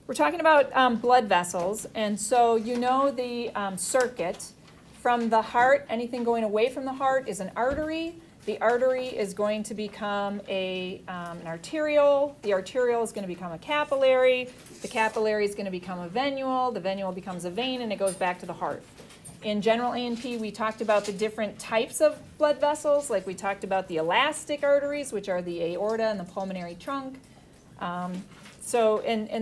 We're talking about blood vessels, and so you know the circuit. From the heart, anything going away from the heart is an artery. The artery is going to become an arterial. The arterial is going to become a capillary. The capillary is going to become a venule. The venule becomes a vein, and it goes back to the heart. In general A&P, we talked about the different types of blood vessels, like we talked about the elastic arteries, which are the aorta and the pulmonary trunk. And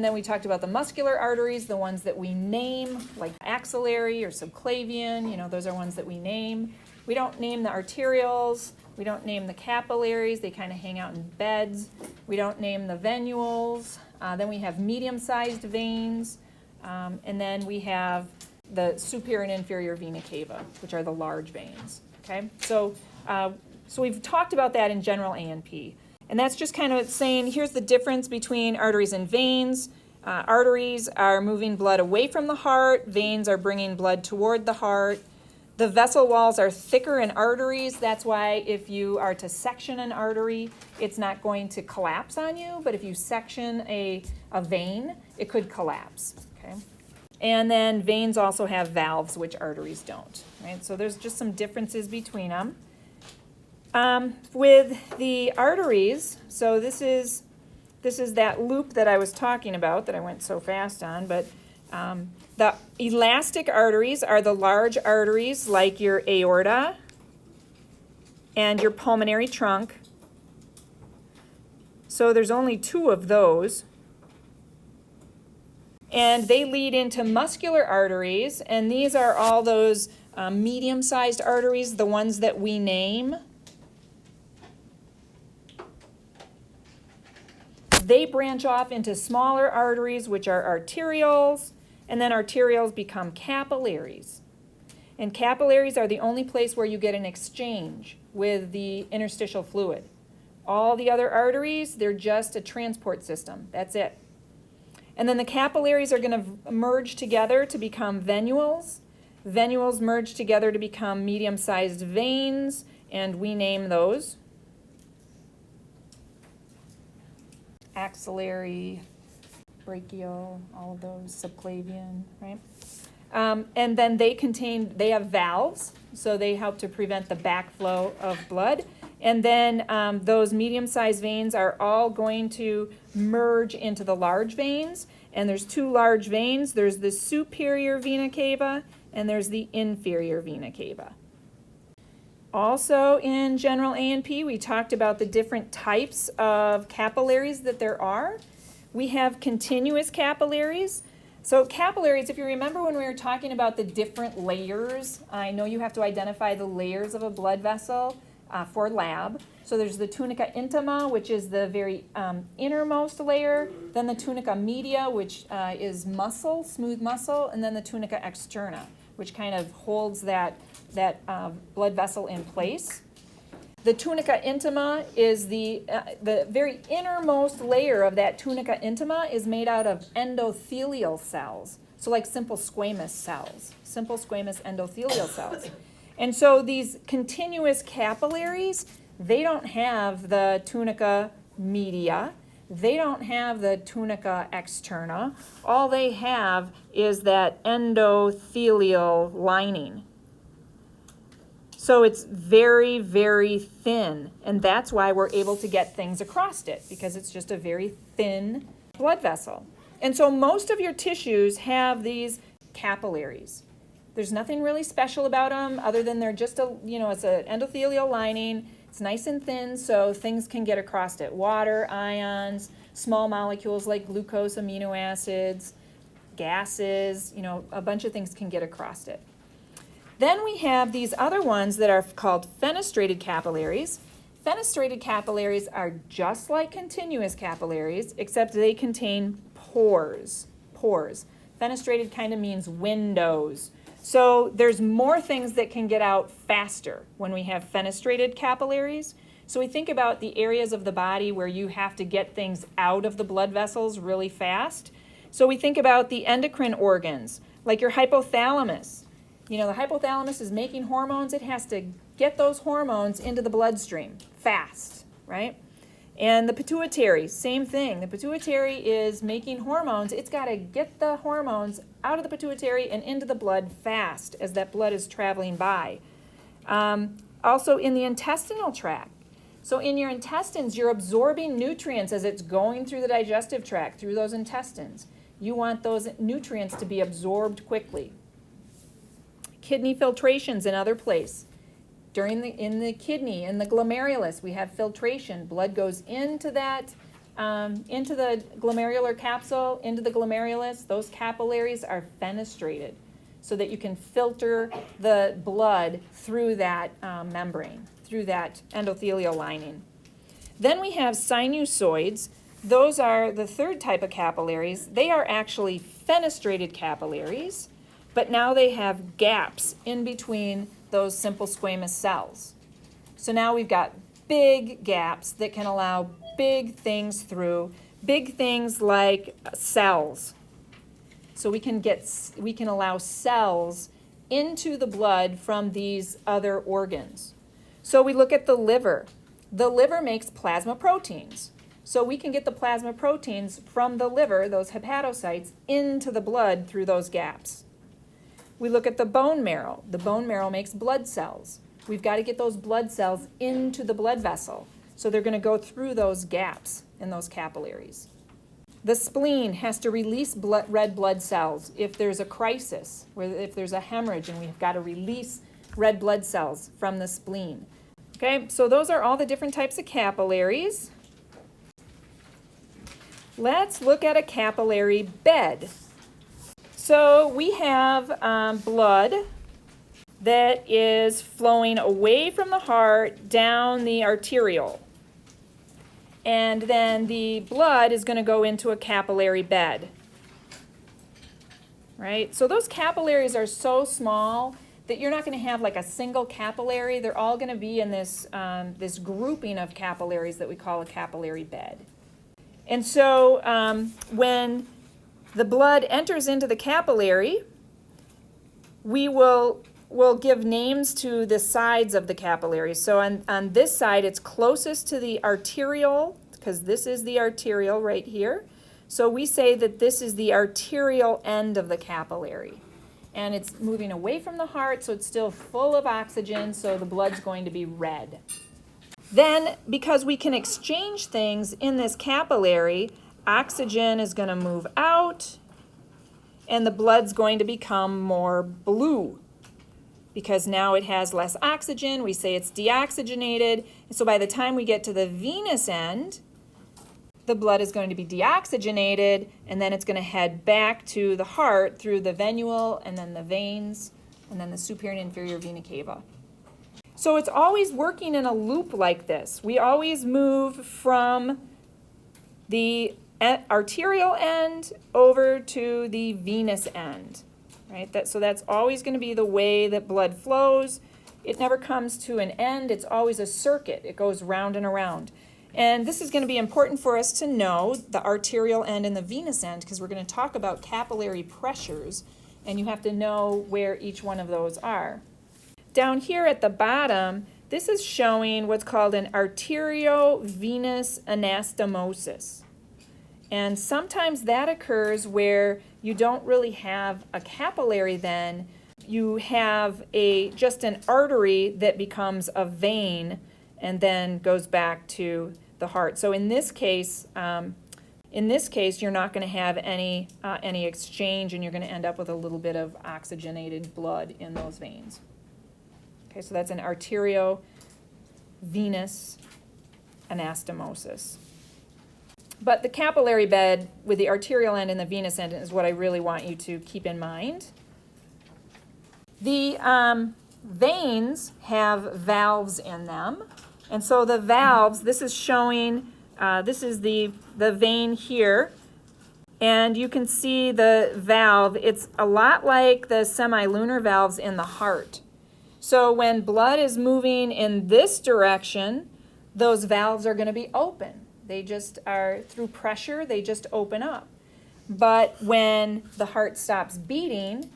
then we talked about the muscular arteries, the ones that we name, like axillary or subclavian, those are ones that we name. We don't name the arterioles. We don't name the capillaries. They kind of hang out in beds. We don't name the venules. Then we have medium-sized veins. And then we have the superior and inferior vena cava, which are the large veins. Okay, so we've talked about that in general A&P. And that's just kind of saying, here's the difference between arteries and veins. Arteries are moving blood away from the heart. Veins are bringing blood toward the heart. The vessel walls are thicker in arteries. That's why if you are to section an artery, it's not going to collapse on you. But if you section a vein, it could collapse. Okay? And then veins also have valves, which arteries don't. Right? So there's just some differences between them. With the arteries, so this is that loop that I was talking about that I went so fast on, but the elastic arteries are the large arteries like your aorta and your pulmonary trunk. So there's only two of those. And they lead into muscular arteries, and these are all those medium-sized arteries, the ones that we name. They branch off into smaller arteries, which are arterioles, and then arterioles become capillaries. And capillaries are the only place where you get an exchange with the interstitial fluid. All the other arteries, they're just a transport system. That's it. And then the capillaries are going to merge together to become venules. Venules merge together to become medium-sized veins, and we name those. Axillary, brachial, all of those, subclavian, right? And then they have valves, so they help to prevent the backflow of blood. And then those medium-sized veins are all going to merge into the large veins. And there's two large veins. There's the superior vena cava, and there's the inferior vena cava. Also in general A&P, we talked about the different types of capillaries that there are. We have continuous capillaries. So capillaries, if you remember when we were talking about the different layers, I know you have to identify the layers of a blood vessel for lab. So there's the tunica intima, which is the very innermost layer, then the tunica media, which is muscle, smooth muscle, and then the tunica externa, which kind of holds that blood vessel in place. The tunica intima is the very innermost layer of that tunica intima is made out of endothelial cells, so like simple squamous endothelial cells. And so these continuous capillaries, they don't have the tunica media, they don't have the tunica externa. All they have is that endothelial lining. So it's very, very thin, and that's why we're able to get things across it, because it's just a very thin blood vessel. And so most of your tissues have these capillaries. There's nothing really special about them other than they're just it's an endothelial lining. It's nice and thin, so things can get across it. Water, ions, small molecules like glucose, amino acids, gases, a bunch of things can get across it. Then we have these other ones that are called fenestrated capillaries. Fenestrated capillaries are just like continuous capillaries, except they contain pores. Fenestrated kind of means windows. So there's more things that can get out faster when we have fenestrated capillaries. So we think about the areas of the body where you have to get things out of the blood vessels really fast. So we think about the endocrine organs, like your hypothalamus. The hypothalamus is making hormones. It has to get those hormones into the bloodstream fast, right? And the pituitary, same thing. The pituitary is making hormones. It's got to get the hormones out of the pituitary and into the blood fast as that blood is traveling by. Also in the intestinal tract. So in your intestines, you're absorbing nutrients as it's going through the digestive tract, through those intestines. You want those nutrients to be absorbed quickly. Kidney filtration's another place. In the kidney, in the glomerulus, we have filtration. Blood goes into that, into the glomerular capsule, into the glomerulus. Those capillaries are fenestrated so that you can filter the blood through that membrane, through that endothelial lining. Then we have sinusoids. Those are the third type of capillaries. They are actually fenestrated capillaries, but now they have gaps in between those simple squamous cells. So now we've got big gaps that can allow big things through, big things like cells. So we can allow cells into the blood from these other organs. So we look at the liver. The liver makes plasma proteins. So we can get the plasma proteins from the liver, those hepatocytes, into the blood through those gaps. We look at the bone marrow. The bone marrow makes blood cells. We've got to get those blood cells into the blood vessel. So they're going to go through those gaps in those capillaries. The spleen has to release red blood cells if there's a crisis, if there's a hemorrhage, and we've got to release red blood cells from the spleen. Okay, so those are all the different types of capillaries. Let's look at a capillary bed. So we have blood that is flowing away from the heart down the arterial. And then the blood is going to go into a capillary bed. Right? So those capillaries are so small that you're not going to have like a single capillary. They're all going to be in this, this grouping of capillaries that we call a capillary bed. And so when the blood enters into the capillary, we'll give names to the sides of the capillary. So on this side, it's closest to the arterial, because this is the arterial right here. So we say that this is the arterial end of the capillary. And it's moving away from the heart, so it's still full of oxygen, so the blood's going to be red. Then, because we can exchange things in this capillary, oxygen is going to move out, and the blood's going to become more blue. Because now it has less oxygen, we say it's deoxygenated. And so by the time we get to the venous end, the blood is going to be deoxygenated, and then it's going to head back to the heart through the venule, and then the veins, and then the superior and inferior vena cava. So it's always working in a loop like this. We always move from the arterial end over to the venous end. Right? So that's always going to be the way that blood flows. It never comes to an end. It's always a circuit. It goes round and around. And this is going to be important for us to know, the arterial end and the venous end, because we're going to talk about capillary pressures, and you have to know where each one of those are. Down here at the bottom, this is showing what's called an arteriovenous anastomosis. And sometimes that occurs where you don't really have a capillary then. You have just an artery that becomes a vein and then goes back to the heart. So in this case, you're not going to have any exchange, and you're going to end up with a little bit of oxygenated blood in those veins. Okay, so that's an arteriovenous anastomosis. But the capillary bed with the arterial end and the venous end is what I really want you to keep in mind. The veins have valves in them. And so the valves, this is showing, this is the vein here. And you can see the valve. It's a lot like the semilunar valves in the heart. So when blood is moving in this direction, those valves are going to be open. They just are, through pressure, they just open up. But when the heart stops beating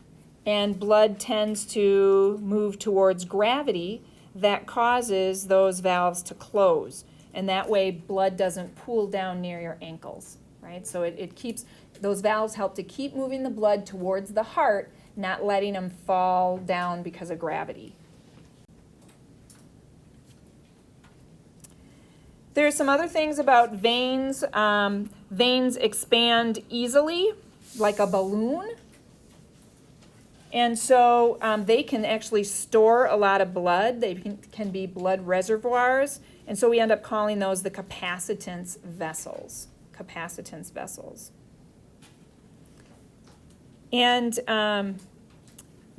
and blood tends to move towards gravity, that causes those valves to close. And that way blood doesn't pool down near your ankles, right? So it keeps, those valves help to keep moving the blood towards the heart, not letting them fall down because of gravity. There's some other things about veins. Veins expand easily, like a balloon. And so they can actually store a lot of blood. They can be blood reservoirs. And so we end up calling those the capacitance vessels. Capacitance vessels. And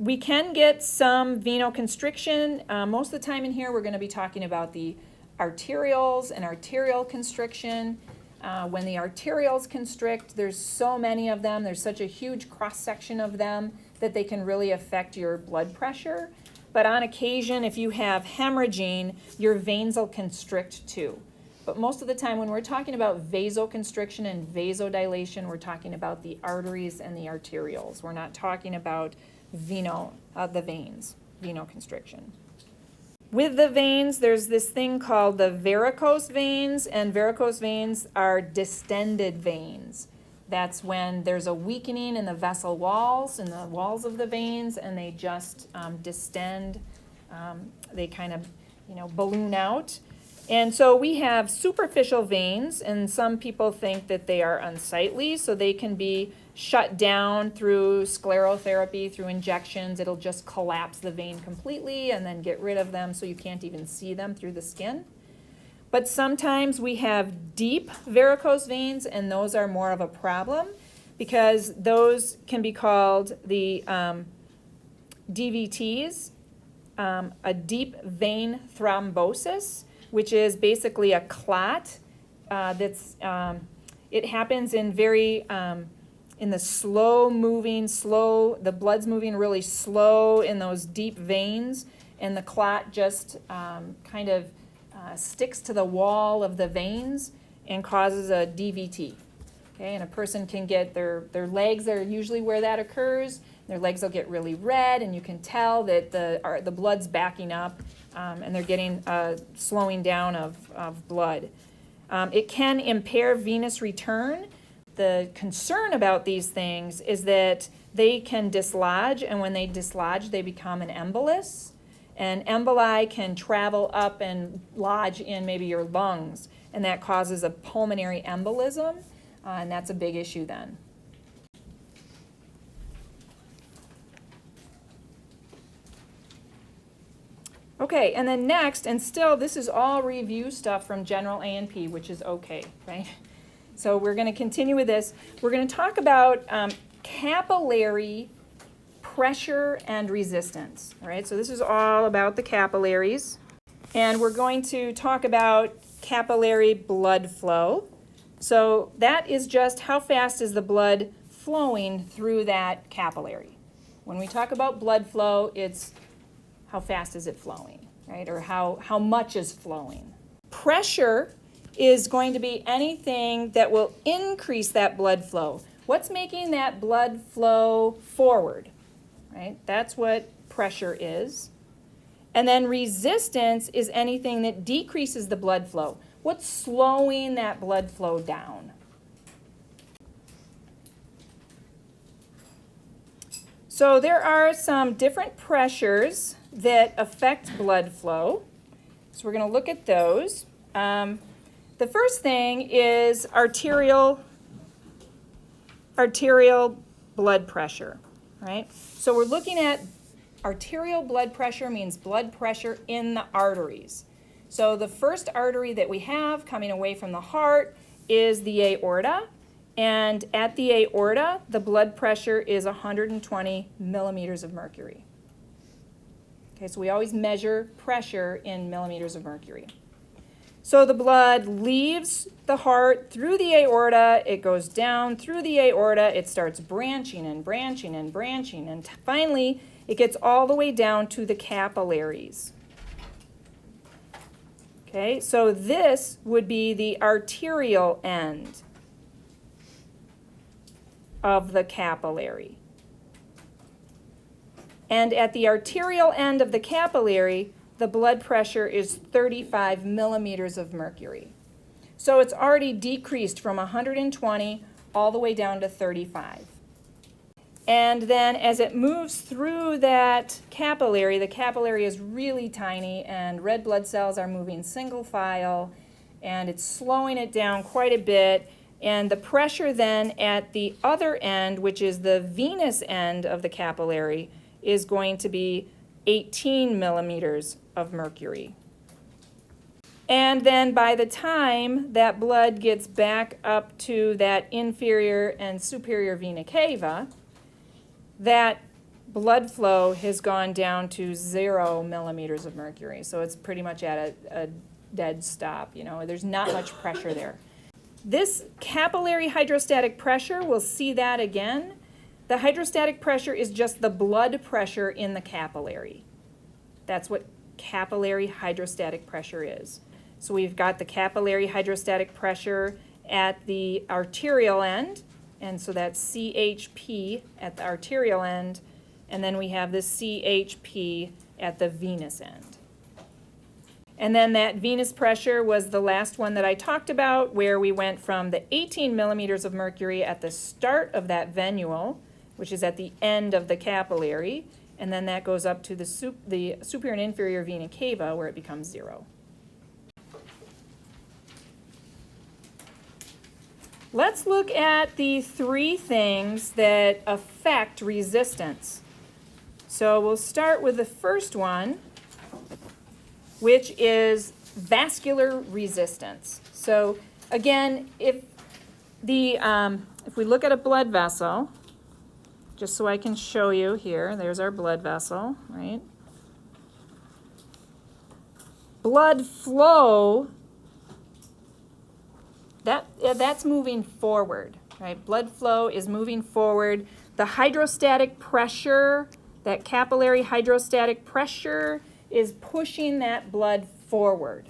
we can get some venoconstriction. Most of the time in here we're going to be talking about the arterioles and arterial constriction. When the arterioles constrict, there's so many of them, there's such a huge cross-section of them that they can really affect your blood pressure. But on occasion, if you have hemorrhaging, your veins will constrict too. But most of the time when we're talking about vasoconstriction and vasodilation, we're talking about the arteries and the arterioles. We're not talking about the veins, venoconstriction. With the veins, there's this thing called the varicose veins, and varicose veins are distended veins. That's when there's a weakening in the vessel walls, in the walls of the veins, and they just distend. They kind of, balloon out. And so we have superficial veins, and some people think that they are unsightly, so they can be shut down through sclerotherapy, through injections. It'll just collapse the vein completely and then get rid of them so you can't even see them through the skin. But sometimes we have deep varicose veins, and those are more of a problem because those can be called the DVTs, a deep vein thrombosis, which is basically a clot it happens in very, in the the blood's moving really slow in those deep veins, and the clot just kind of sticks to the wall of the veins and causes a DVT. Okay, and a person can get their legs are usually where that occurs. Their legs will get really red, and you can tell that the blood's backing up, and they're getting slowing down of blood. It can impair venous return. The concern about these things is that they can dislodge, and when they dislodge, they become an embolus. And emboli can travel up and lodge in maybe your lungs, and that causes a pulmonary embolism, and that's a big issue then. Okay, and then next, and still this is all review stuff from general A&P, which is okay, right? So we're going to continue with this. We're going to talk about capillary pressure and resistance, all right? So this is all about the capillaries. And we're going to talk about capillary blood flow. So that is just how fast is the blood flowing through that capillary. When we talk about blood flow, it's how fast is it flowing, right? Or how much is flowing. Pressure is going to be anything that will increase that blood flow. What's making that blood flow forward, right? That's what pressure is. And then resistance is anything that decreases the blood flow. What's slowing that blood flow down? So there are some different pressures that affect blood flow. So we're going to look at those. The first thing is arterial blood pressure, right? So we're looking at arterial blood pressure means blood pressure in the arteries. So the first artery that we have coming away from the heart is the aorta, and at the aorta, the blood pressure is 120 millimeters of mercury. Okay, so we always measure pressure in millimeters of mercury. So the blood leaves the heart through the aorta, it goes down through the aorta, it starts branching and branching and branching, and finally it gets all the way down to the capillaries. Okay, so this would be the arterial end of the capillary. And at the arterial end of the capillary, the blood pressure is 35 millimeters of mercury. So it's already decreased from 120 all the way down to 35. And then as it moves through that capillary, the capillary is really tiny and red blood cells are moving single file and it's slowing it down quite a bit. And the pressure then at the other end, which is the venous end of the capillary, is going to be 18 millimeters of mercury. And then by the time that blood gets back up to that inferior and superior vena cava, that blood flow has gone down to 0 millimeters of mercury. So it's pretty much at a dead stop. You know, there's not much pressure there. This capillary hydrostatic pressure, we'll see that again. The hydrostatic pressure is just the blood pressure in the capillary. That's what capillary hydrostatic pressure is. So we've got the capillary hydrostatic pressure at the arterial end, and so that's CHP at the arterial end, and then we have the CHP at the venous end. And then that venous pressure was the last one that I talked about, where we went from the 18 millimeters of mercury at the start of that venule, which is at the end of the capillary, and then that goes up to the superior and inferior vena cava, where it becomes 0. Let's look at the 3 things that affect resistance. So we'll start with the first one, which is vascular resistance. So again, if we look at a blood vessel, just so I can show you here, there's our blood vessel, right? Blood flow, that's moving forward, right? Blood flow is moving forward. The hydrostatic pressure, that capillary hydrostatic pressure, is pushing that blood forward.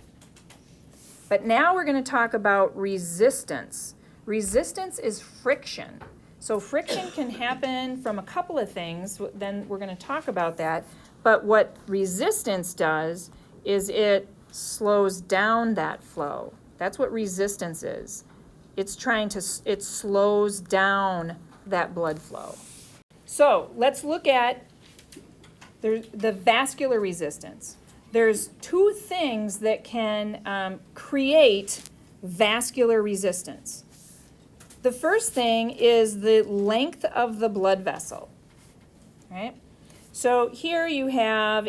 But now we're going to talk about resistance. Resistance is friction. So friction can happen from a couple of things, then we're going to talk about that. But what resistance does is it slows down that flow. That's what resistance is. It slows down that blood flow. So let's look at the vascular resistance. There's 2 things that can create vascular resistance. The first thing is the length of the blood vessel, right? So here you have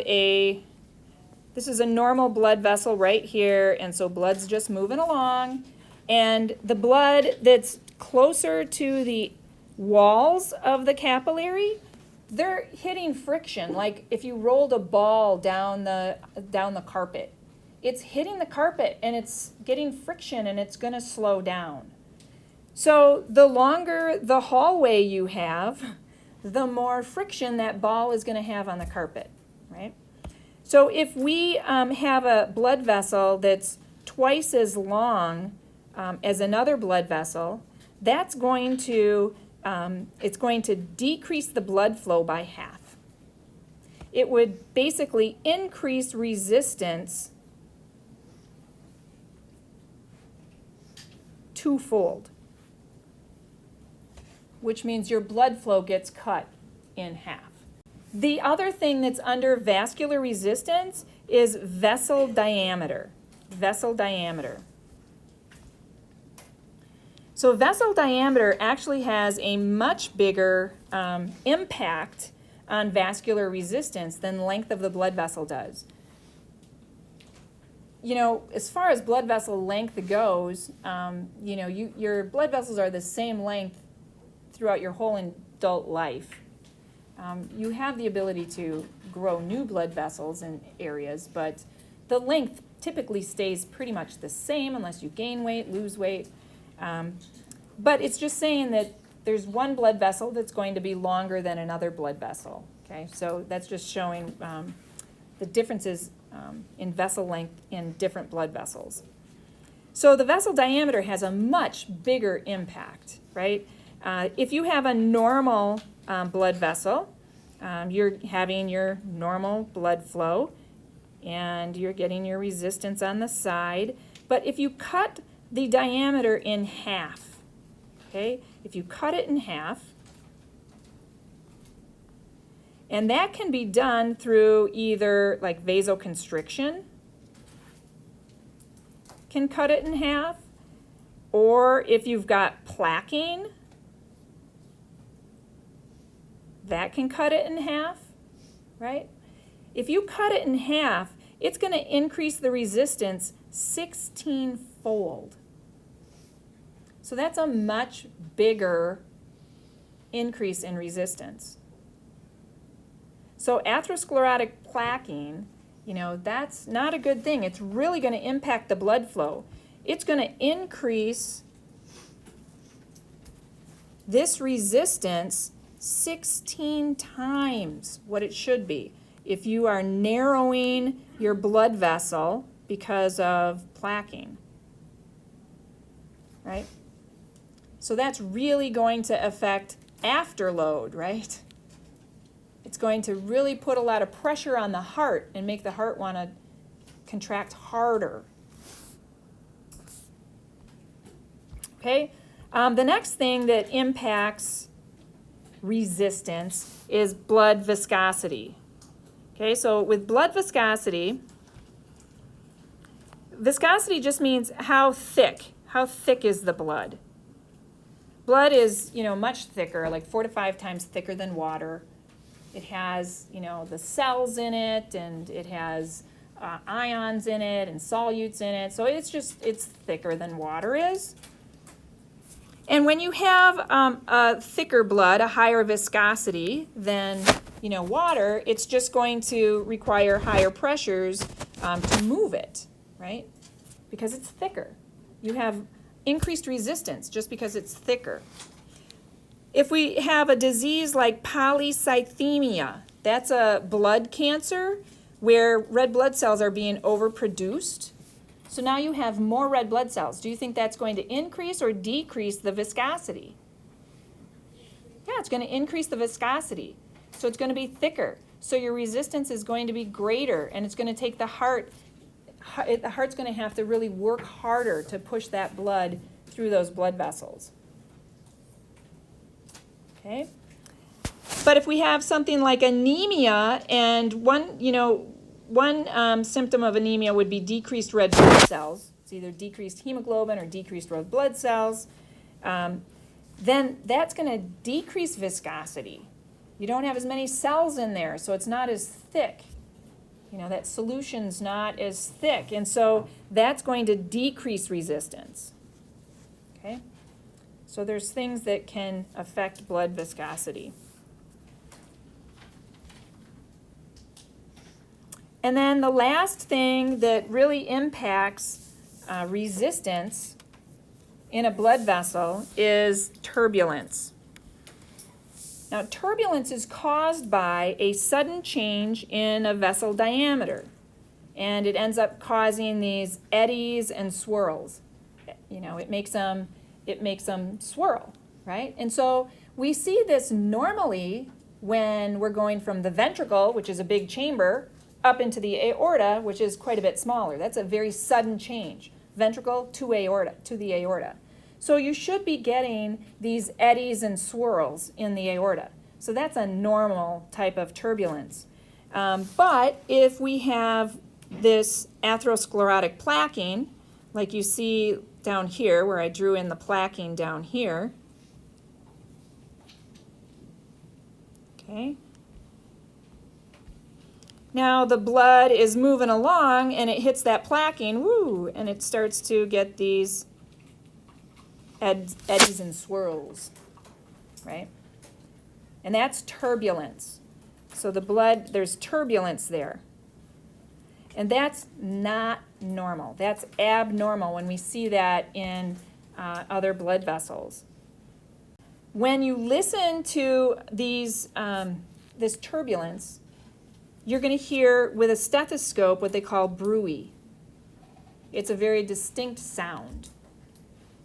this is a normal blood vessel right here, and so blood's just moving along, and the blood that's closer to the walls of the capillary, they're hitting friction. Like if you rolled a ball down the carpet, it's hitting the carpet and it's getting friction and it's going to slow down. So the longer the hallway you have, the more friction that ball is going to have on the carpet, right? So if we have a blood vessel that's twice as long as another blood vessel, that's going to it's going to decrease the blood flow by half. It would basically increase resistance twofold, which means your blood flow gets cut in half. The other thing that's under vascular resistance is vessel diameter. Vessel diameter. So vessel diameter actually has a much bigger impact on vascular resistance than length of the blood vessel does. You know, as far as blood vessel length goes, your blood vessels are the same length throughout your whole adult life. You have the ability to grow new blood vessels in areas, but the length typically stays pretty much the same unless you gain weight, lose weight. But it's just saying that there's one blood vessel that's going to be longer than another blood vessel. Okay, so that's just showing the differences in vessel length in different blood vessels. So the vessel diameter has a much bigger impact, right? If you have a normal blood vessel, you're having your normal blood flow. and you're getting your resistance on the side. But if you cut the diameter in half, okay, if you cut it in half, and that can be done through either like vasoconstriction, can cut it in half, or if you've got plaquing, that can cut it in half, right? If you cut it in half, it's going to increase the resistance 16-fold. So that's a much bigger increase in resistance. So atherosclerotic plaquing, you know, that's not a good thing. It's really going to impact the blood flow. It's going to increase this resistance 16 times what it should be if you are narrowing your blood vessel because of plaquing, right? So that's really going to affect afterload, right? It's going to really put a lot of pressure on the heart and make the heart want to contract harder. Okay, the next thing that impacts resistance is blood viscosity. Okay, so with blood viscosity, viscosity just means how thick is the blood. Blood is, you know, much thicker, like 4 to 5 times thicker than water. It has, you know, the cells in it, and it has ions in it and solutes in it. So it's thicker than water is. And when you have a thicker blood, a higher viscosity than, you know, water, it's just going to require higher pressures to move it, right? Because it's thicker. You have increased resistance just because it's thicker. If we have a disease like polycythemia, that's a blood cancer where red blood cells are being overproduced. So now you have more red blood cells. Do you think that's going to increase or decrease the viscosity? Yeah, it's going to increase the viscosity. So it's going to be thicker. So your resistance is going to be greater, and it's going to take the heart's going to have to really work harder to push that blood through those blood vessels. Okay? But if we have something like anemia, and one symptom of anemia would be decreased red blood cells. It's either decreased hemoglobin or decreased red blood cells. Then that's going to decrease viscosity. You don't have as many cells in there, so it's not as thick. You know, that solution's not as thick, and so that's going to decrease resistance. Okay? So there's things that can affect blood viscosity. And then the last thing that really impacts resistance in a blood vessel is turbulence. Now, turbulence is caused by a sudden change in a vessel diameter, and it ends up causing these eddies and swirls. You know, it makes them swirl, right? And so we see this normally when we're going from the ventricle, which is a big chamber, up into the aorta, which is quite a bit smaller. That's a very sudden change, ventricle to aorta, to the aorta. So you should be getting these eddies and swirls in the aorta. So that's a normal type of turbulence. But if we have this atherosclerotic plaquing, like you see down here, where I drew in the plaquing down here, okay, now the blood is moving along and it hits that plaquing, woo, and it starts to get these eddies and swirls, right? And that's turbulence. So the blood, there's turbulence there. And that's not normal. That's abnormal when we see that in other blood vessels. When you listen to these, this turbulence, you're going to hear with a stethoscope what they call bruit. It's a very distinct sound.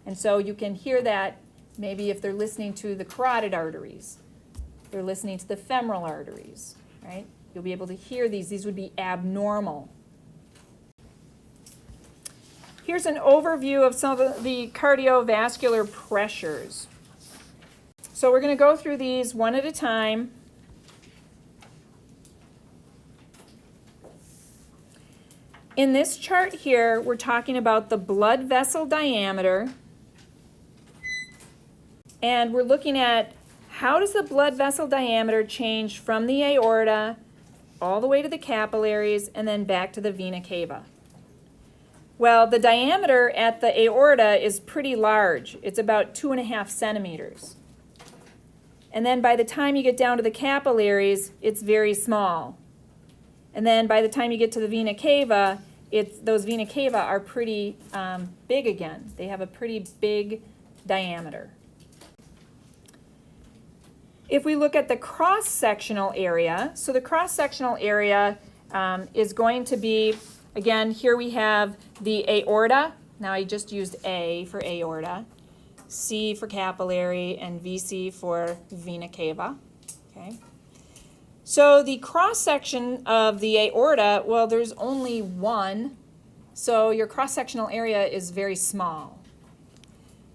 And so you can hear that maybe if they're listening to the carotid arteries, they're listening to the femoral arteries, right? You'll be able to hear these. These would be abnormal here's an overview of some of the cardiovascular pressures. So we're going to go through these one at a time. In this chart here, we're talking about the blood vessel diameter, and we're looking at how does the blood vessel diameter change from the aorta all the way to the capillaries and then back to the vena cava. Well, the diameter at the aorta is pretty large. It's about 2.5 centimeters. And then by the time you get down to the capillaries, it's very small. And then by the time you get to the vena cava, those vena cava are pretty big again. They have a pretty big diameter. If we look at the cross-sectional area, so the cross-sectional area is going to be, again, here we have the aorta. Now I just used A for aorta, C for capillary, and VC for vena cava. Okay. So the cross-section of the aorta, well, there's only one, so your cross-sectional area is very small.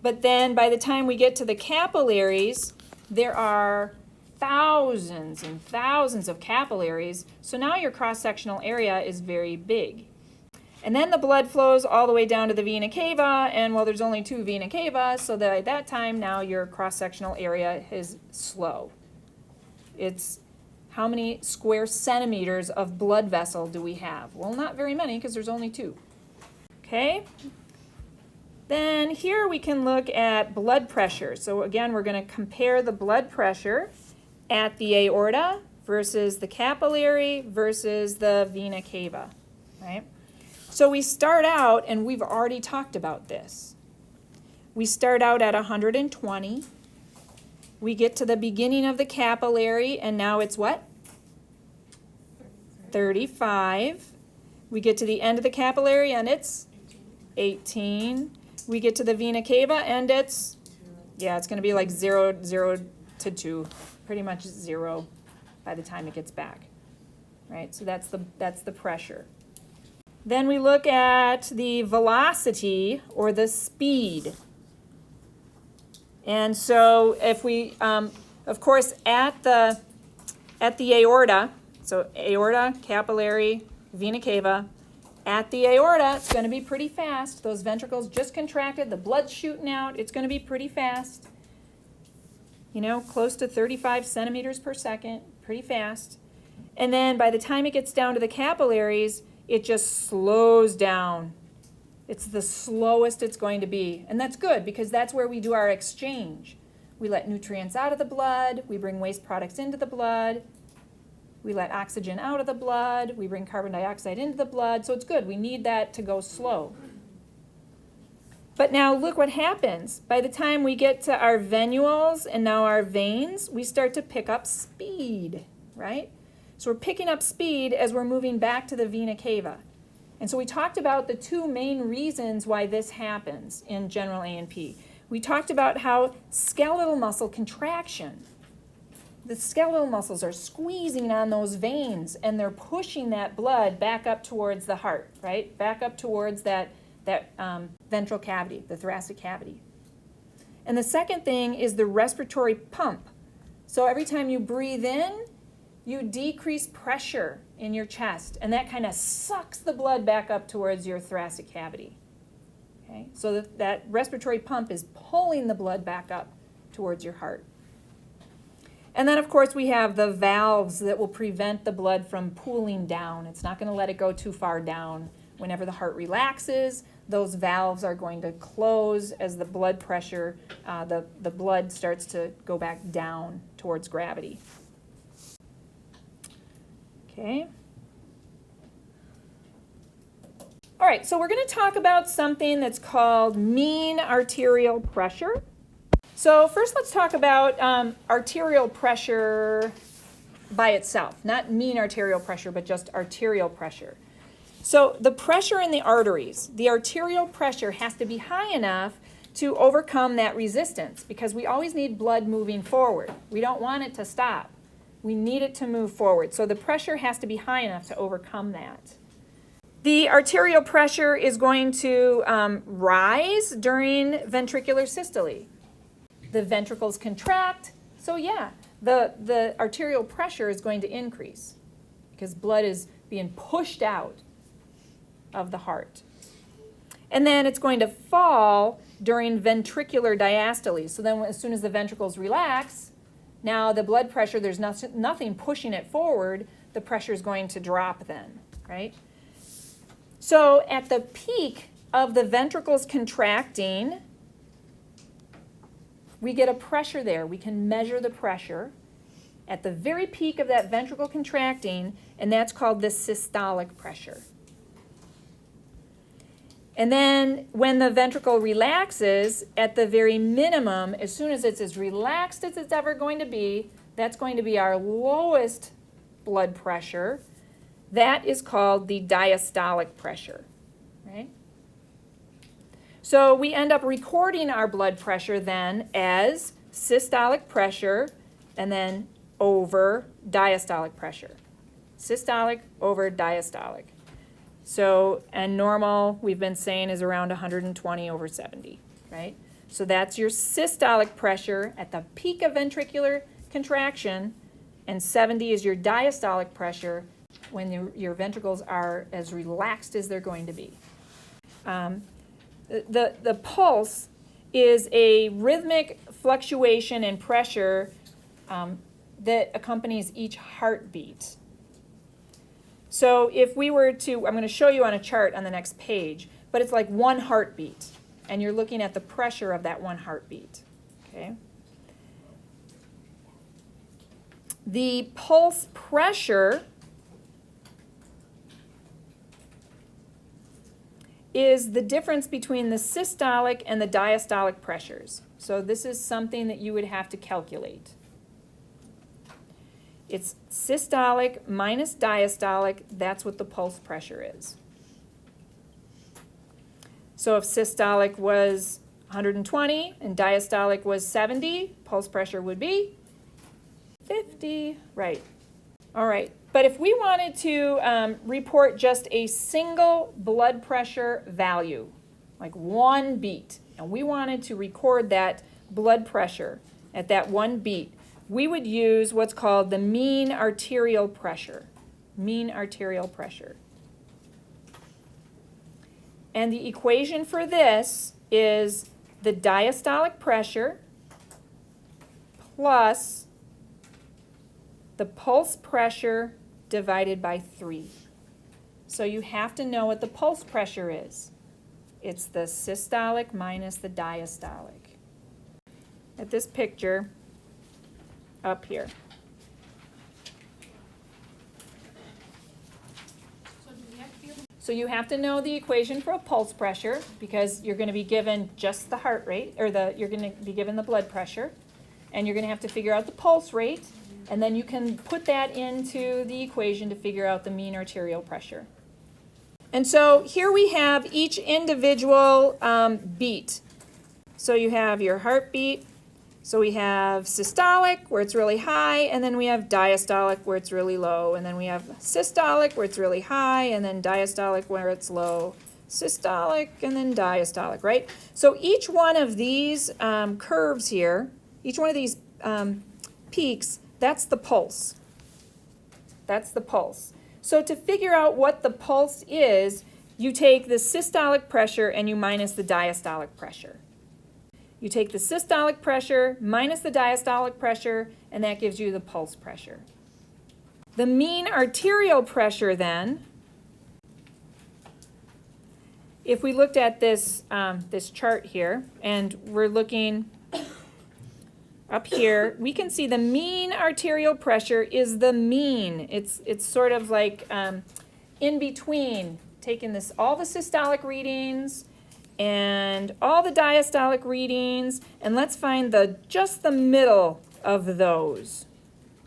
But then by the time we get to the capillaries, there are thousands and thousands of capillaries, so now your cross-sectional area is very big. And then the blood flows all the way down to the vena cava, and well, there's only 2 vena cava, so that at that time now your cross-sectional area is slow. It's how many square centimeters of blood vessel do we have? Well, not very many because there's only 2. Okay? Then here we can look at blood pressure. So again, we're going to compare the blood pressure at the aorta versus the capillary versus the vena cava, right? So we start out, and we've already talked about this. We start out at 120. We get to the beginning of the capillary, and now it's what? 35. We get to the end of the capillary, and it's 18. We get to the vena cava, and it's going to be like 0 to 2, pretty much 0 by the time it gets back, right? So that's the pressure. Then we look at the velocity or the speed. And so if we, of course, at the aorta, so aorta, capillary, vena cava, at the aorta, it's going to be pretty fast. Those ventricles just contracted, the blood's shooting out, it's going to be pretty fast. You know, close to 35 centimeters per second, pretty fast. And then by the time it gets down to the capillaries, it just slows down. It's the slowest it's going to be. And that's good because that's where we do our exchange. We let nutrients out of the blood. We bring waste products into the blood. We let oxygen out of the blood. We bring carbon dioxide into the blood. So it's good. We need that to go slow. But now look what happens. By the time we get to our venules and now our veins, we start to pick up speed, right? So we're picking up speed as we're moving back to the vena cava. And so we talked about the 2 main reasons why this happens in general A&P. We talked about how skeletal muscle contraction. The skeletal muscles are squeezing on those veins and they're pushing that blood back up towards the heart, right? Back up towards that ventral cavity, the thoracic cavity. And the second thing is the respiratory pump. So every time you breathe in, you decrease pressure in your chest, and that kind of sucks the blood back up towards your thoracic cavity. Okay? So that respiratory pump is pulling the blood back up towards your heart. And then, of course, we have the valves that will prevent the blood from pooling down. It's not going to let it go too far down. Whenever the heart relaxes, those valves are going to close as the blood pressure, the blood starts to go back down towards gravity. Okay. All right, so we're going to talk about something that's called mean arterial pressure. So first let's talk about arterial pressure by itself, not mean arterial pressure, but just arterial pressure. So the pressure in the arteries, the arterial pressure has to be high enough to overcome that resistance because we always need blood moving forward. We don't want it to stop. We need it to move forward. So the pressure has to be high enough to overcome that. The arterial pressure is going to rise during ventricular systole. The ventricles contract, so yeah, the arterial pressure is going to increase because blood is being pushed out of the heart. And then it's going to fall during ventricular diastole. So then as soon as the ventricles relax, now the blood pressure, there's nothing pushing it forward, the pressure is going to drop then, right? So at the peak of the ventricles contracting, we get a pressure there. We can measure the pressure at the very peak of that ventricle contracting, and that's called the systolic pressure. And then when the ventricle relaxes, at the very minimum, as soon as it's as relaxed as it's ever going to be, that's going to be our lowest blood pressure. That is called the diastolic pressure, right? So we end up recording our blood pressure then as systolic pressure and then over diastolic pressure. Systolic over diastolic. So, and normal, we've been saying, is around 120 over 70, right? So that's your systolic pressure at the peak of ventricular contraction, and 70 is your diastolic pressure when your ventricles are as relaxed as they're going to be. The pulse is a rhythmic fluctuation in pressure that accompanies each heartbeat. So if we were to, I'm going to show you on a chart on the next page, but it's like one heartbeat, and you're looking at the pressure of that one heartbeat, okay? The pulse pressure is the difference between the systolic and the diastolic pressures. So this is something that you would have to calculate. It's systolic minus diastolic, that's what the pulse pressure is. So if systolic was 120 and diastolic was 70, pulse pressure would be 50, right. All right, but if we wanted to report just a single blood pressure value, like one beat, and we wanted to record that blood pressure at that one beat, we would use what's called the mean arterial pressure. Mean arterial pressure. And the equation for this is the diastolic pressure plus the pulse pressure divided by 3. So you have to know what the pulse pressure is. It's the systolic minus the diastolic. At this picture up here. So you have to know the equation for a pulse pressure because you're going to be given just the heart rate, or you're going to be given the blood pressure, and you're going to have to figure out the pulse rate, and then you can put that into the equation to figure out the mean arterial pressure. And so here we have each individual beat. So you have your heartbeat. So we have systolic, where it's really high, and then we have diastolic, where it's really low, and then we have systolic, where it's really high, and then diastolic, where it's low, systolic, and then diastolic, right? So each one of these curves here, each one of these peaks, that's the pulse. That's the pulse. So to figure out what the pulse is, you take the systolic pressure and you minus the diastolic pressure. You take the systolic pressure minus the diastolic pressure, and that gives you the pulse pressure. The mean arterial pressure then, if we looked at this, this chart here, and we're looking up here, we can see the mean arterial pressure is the mean. It's sort of like in between, taking this all the systolic readings and all the diastolic readings, and let's find just the middle of those.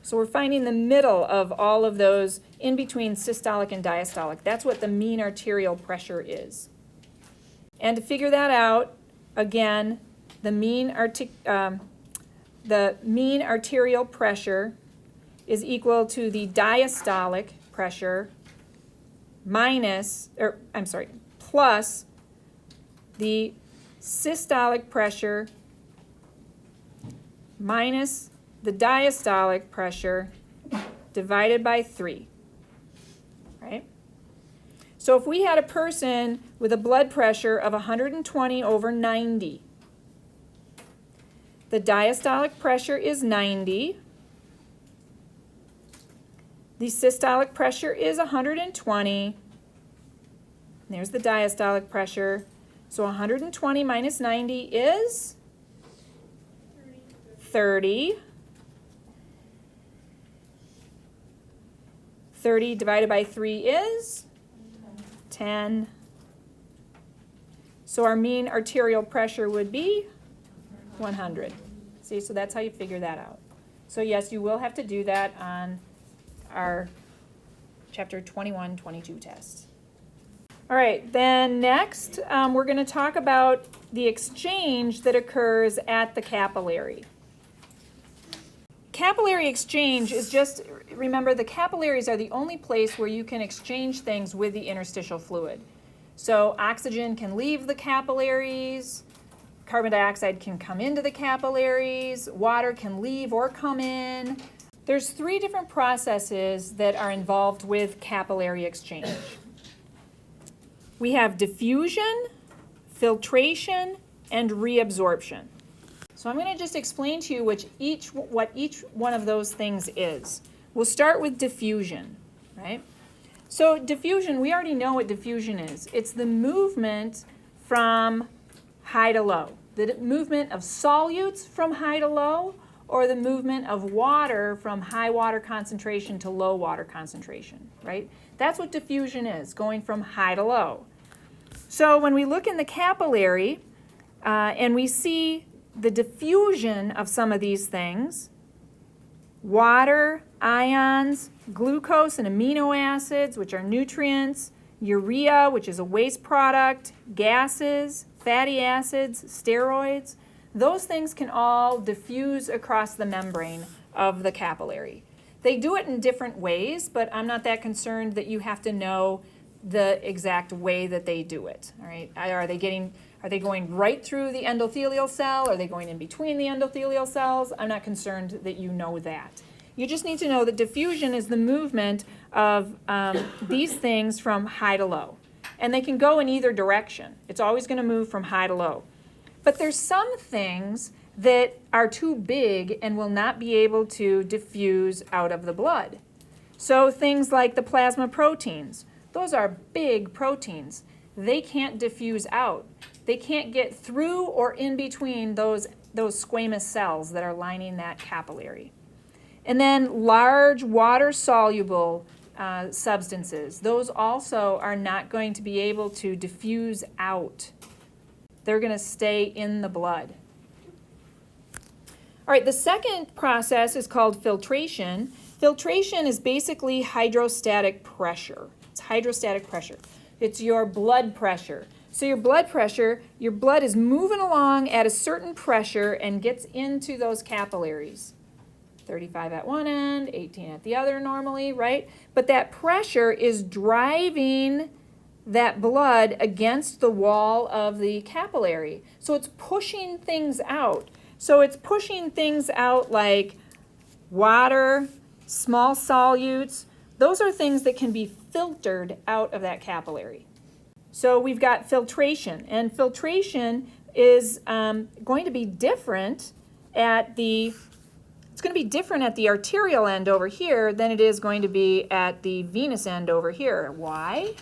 So we're finding the middle of all of those in between systolic and diastolic. That's what the mean arterial pressure is. And to figure that out, again, the mean arterial pressure is equal to the diastolic pressure plus the systolic pressure minus the diastolic pressure divided by 3, right? So if we had a person with a blood pressure of 120 over 90, the diastolic pressure is 90, the systolic pressure is 120, there's the diastolic pressure, so 120 minus 90 is 30. 30 divided by 3 is 10. So our mean arterial pressure would be 100. See, so that's how you figure that out. So yes, you will have to do that on our chapter 21, 22 tests. All right, then next we're going to talk about the exchange that occurs at the capillary. Capillary exchange is just, remember, the capillaries are the only place where you can exchange things with the interstitial fluid. So oxygen can leave the capillaries, carbon dioxide can come into the capillaries, water can leave or come in. There's 3 different processes that are involved with capillary exchange. We have diffusion, filtration, and reabsorption. So I'm going to just explain to you what each one of those things is. We'll start with diffusion, right? So diffusion, we already know what diffusion is. It's the movement from high to low. The movement of solutes from high to low, or the movement of water from high water concentration to low water concentration, right? That's what diffusion is, going from high to low. So when we look in the capillary and we see the diffusion of some of these things, water, ions, glucose and amino acids, which are nutrients, urea, which is a waste product, gases, fatty acids, steroids, those things can all diffuse across the membrane of the capillary. They do it in different ways, but I'm not that concerned that you have to know the exact way that they do it. All right? Are they going right through the endothelial cell? Are they going in between the endothelial cells? I'm not concerned that you know that. You just need to know that diffusion is the movement of these things from high to low. And they can go in either direction. It's always going to move from high to low. But there's some things that are too big and will not be able to diffuse out of the blood. So things like the plasma proteins, those are big proteins. They can't diffuse out. They can't get through or in between those squamous cells that are lining that capillary. And then large water-soluble substances, those also are not going to be able to diffuse out. They're going to stay in the blood. All right, the second process is called filtration. Filtration is basically hydrostatic pressure. It's hydrostatic pressure. It's your blood pressure. So your blood is moving along at a certain pressure and gets into those capillaries. 35 at one end, 18 at the other normally, right? But that pressure is driving that blood against the wall of the capillary. So it's pushing things out. So it's pushing things out like water, small solutes. Those are things that can be filtered out of that capillary. So we've got filtration, and filtration is going to be different at the arterial end over here than it is going to be at the venous end over here. Why?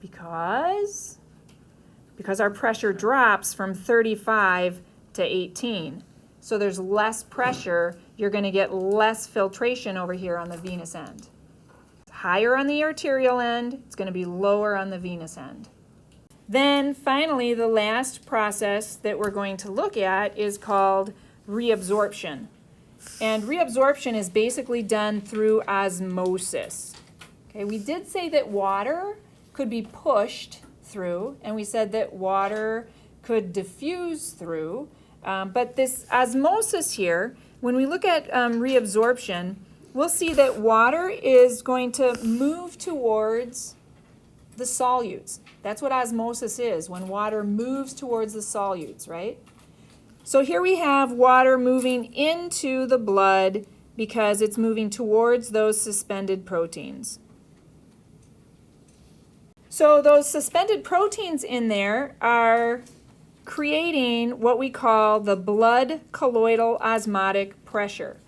Because our pressure drops from 35 to 18. So there's less pressure. You're going to get less filtration over here on the venous end. Higher on the arterial end, it's going to be lower on the venous end. Then finally, the last process that we're going to look at is called reabsorption. And reabsorption is basically done through osmosis. Okay, we did say that water could be pushed through, and we said that water could diffuse through. But this osmosis here, when we look at reabsorption, we'll see that water is going to move towards the solutes. That's what osmosis is, when water moves towards the solutes, right? So here we have water moving into the blood because it's moving towards those suspended proteins. So those suspended proteins in there are creating what we call the blood colloidal osmotic pressure,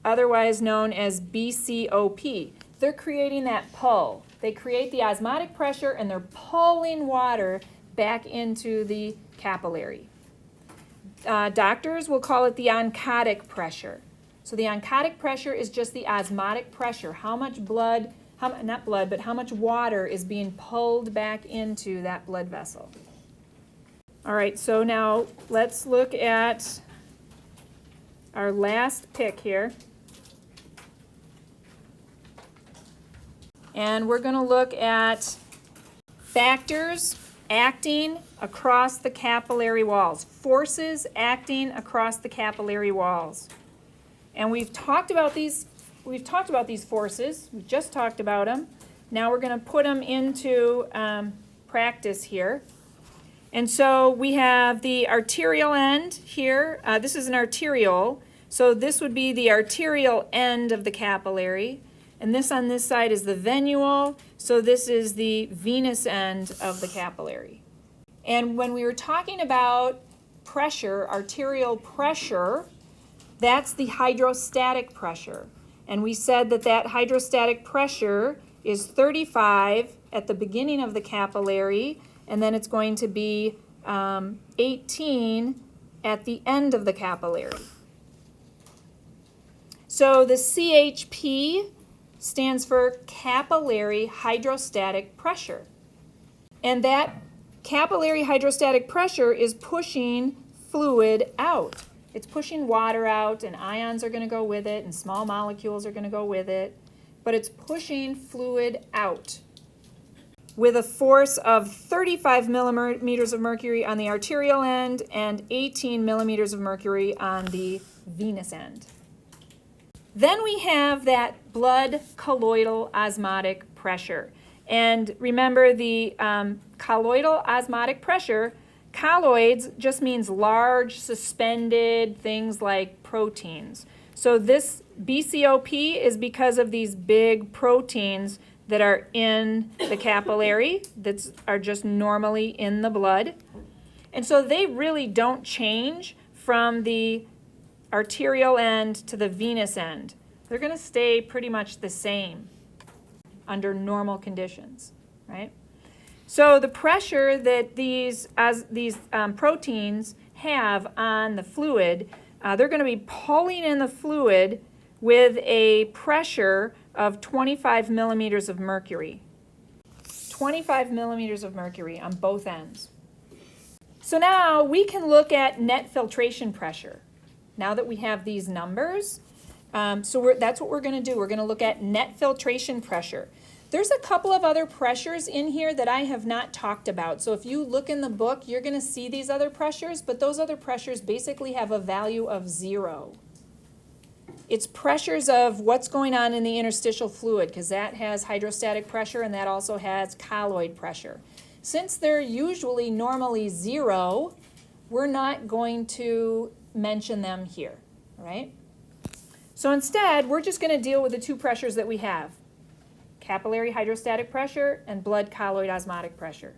otherwise known as BCOP. They're creating that pull. They create the osmotic pressure and they're pulling water back into the capillary. Doctors will call it the oncotic pressure. So the oncotic pressure is just the osmotic pressure, how much blood, not blood, but how much water is being pulled back into that blood vessel. All right, so now let's look at our last pick here. And we're going to look at factors acting across the capillary walls, forces acting across the capillary walls. And we've talked about these forces. We just talked about them. Now we're going to put them into practice here. And so we have the arterial end here. This is an arteriole. So this would be the arterial end of the capillary. And this on this side is the venule. So this is the venous end of the capillary. And when we were talking about pressure, arterial pressure, that's the hydrostatic pressure. And we said that that hydrostatic pressure is 35 at the beginning of the capillary, and then it's going to be 18 at the end of the capillary. So the CHP stands for capillary hydrostatic pressure. And that capillary hydrostatic pressure is pushing fluid out. It's pushing water out, and ions are going to go with it, and small molecules are going to go with it. But it's pushing fluid out with a force of 35 millimeters of mercury on the arterial end and 18 millimeters of mercury on the venous end. Then we have that blood colloidal osmotic pressure. And remember the colloidal osmotic pressure, colloids just means large, suspended things like proteins. So this BCOP is because of these big proteins that are in the capillary, that are just normally in the blood. And so they really don't change from the arterial end to the venous end. They're going to stay pretty much the same under normal conditions, right? So the pressure that these proteins have on the fluid, they're going to be pulling in the fluid with a pressure of 25 millimeters of mercury. 25 millimeters of mercury on both ends. So now we can look at net filtration pressure. Now that we have these numbers, that's what we're going to do. We're going to look at net filtration pressure. There's a couple of other pressures in here that I have not talked about. So if you look in the book, you're going to see these other pressures, but those other pressures basically have a value of 0. It's pressures of what's going on in the interstitial fluid, because that has hydrostatic pressure and that also has colloid pressure. Since they're usually normally 0, we're not going to mention them here, all right? So instead, we're just going to deal with the two pressures that we have, capillary hydrostatic pressure and blood colloid osmotic pressure.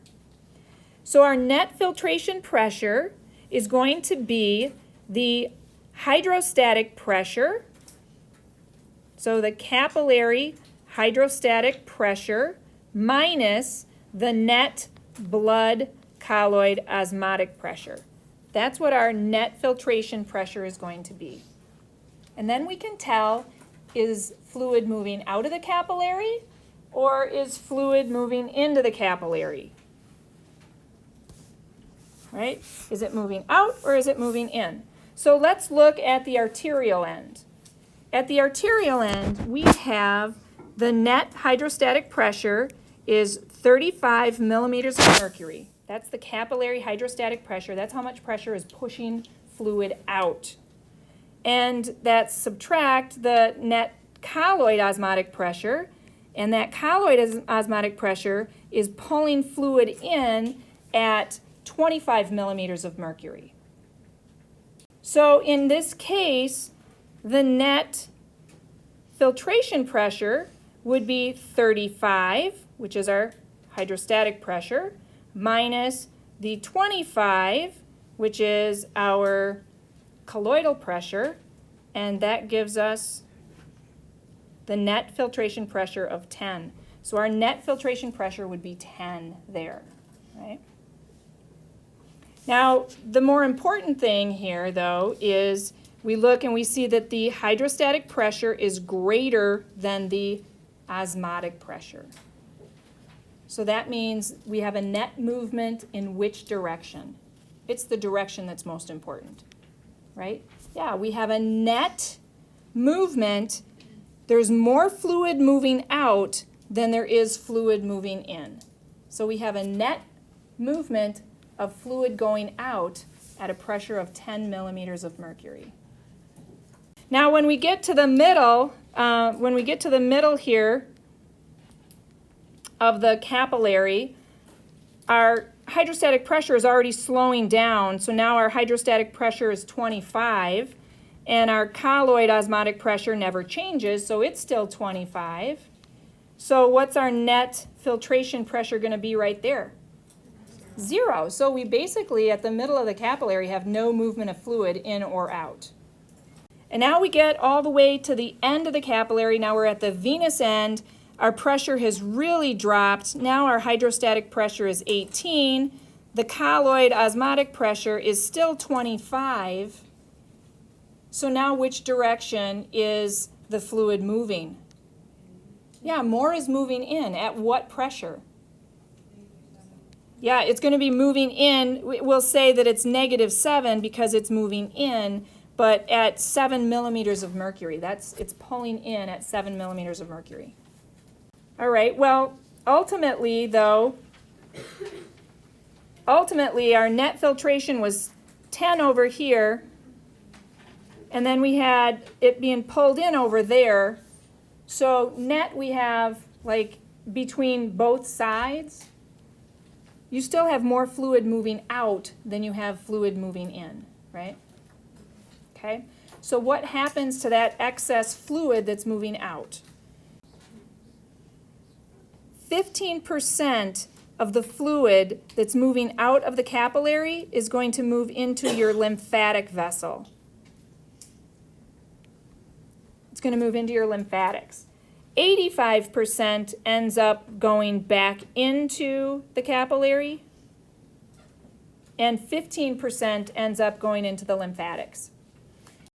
So our net filtration pressure is going to be the hydrostatic pressure, so the capillary hydrostatic pressure minus the net blood colloid osmotic pressure. That's what our net filtration pressure is going to be. And then we can tell, is fluid moving out of the capillary or is fluid moving into the capillary? Right? Is it moving out or is it moving in? So let's look at the arterial end. At the arterial end, we have the net hydrostatic pressure is 35 millimeters of mercury. That's the capillary hydrostatic pressure. That's how much pressure is pushing fluid out. And that subtract the net colloid osmotic pressure, And that colloid osmotic pressure is pulling fluid in at 25 millimeters of mercury. So in this case, the net filtration pressure would be 35, which is our hydrostatic pressure, minus the 25, which is our colloidal pressure, and that gives us the net filtration pressure of 10. So our net filtration pressure would be 10 there, right? Now, the more important thing here, though, is we look and we see that the hydrostatic pressure is greater than the osmotic pressure. So that means we have a net movement in which direction? It's the direction that's most important, right? Yeah, we have a net movement. There's more fluid moving out than there is fluid moving in. So we have a net movement of fluid going out at a pressure of 10 millimeters of mercury. Now when we get to the middle, here of the capillary, our hydrostatic pressure is already slowing down. So now our hydrostatic pressure is 25, and our colloid osmotic pressure never changes, so it's still 25. So what's our net filtration pressure going to be right there? 0. So we basically, at the middle of the capillary, have no movement of fluid in or out. And now we get all the way to the end of the capillary. Now we're at the venous end. Our pressure has really dropped. Now our hydrostatic pressure is 18. The colloid osmotic pressure is still 25. So now which direction is the fluid moving? Yeah, more is moving in. At what pressure? Yeah, it's going to be moving in. We'll say that it's -7 because it's moving in, but at 7 millimeters of mercury. It's pulling in at 7 millimeters of mercury. All right, well, ultimately, our net filtration was 10 over here, and then we had it being pulled in over there. So net we have, like, between both sides, you still have more fluid moving out than you have fluid moving in, right? Okay, so what happens to that excess fluid that's moving out? 15% of the fluid that's moving out of the capillary is going to move into your lymphatic vessel. It's going to move into your lymphatics. 85% ends up going back into the capillary, and 15% ends up going into the lymphatics.